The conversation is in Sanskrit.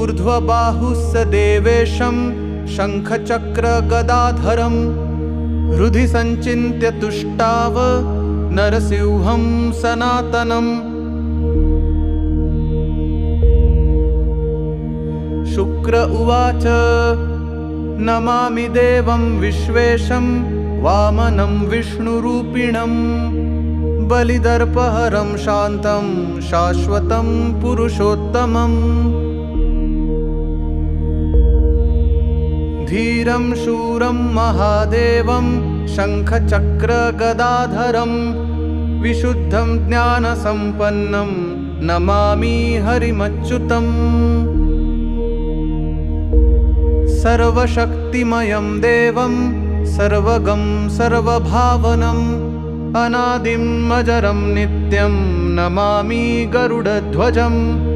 ऊर्ध्वबाहुः स देवेशं शङ्खचक्रगदाधरं हृदि सञ्चिन्त्य तुष्टाव नरसिंहं सनातनम्। शुक्र उवाच नमामि देवं विश्वेशं वामनं विष्णुरूपिणं बलिदर्पहरं शान्तं शाश्वतं पुरुषोत्तमम्। धीरं शूरं महादेवं शङ्खचक्रगदाधरं विशुद्धं ज्ञानसम्पन्नं नमामि हरिमच्युतम्। सर्वशक्तिमयं देवं सर्वगं सर्वभावनम् अनादिम् अजरं नित्यं नमामि गरुडध्वजम्।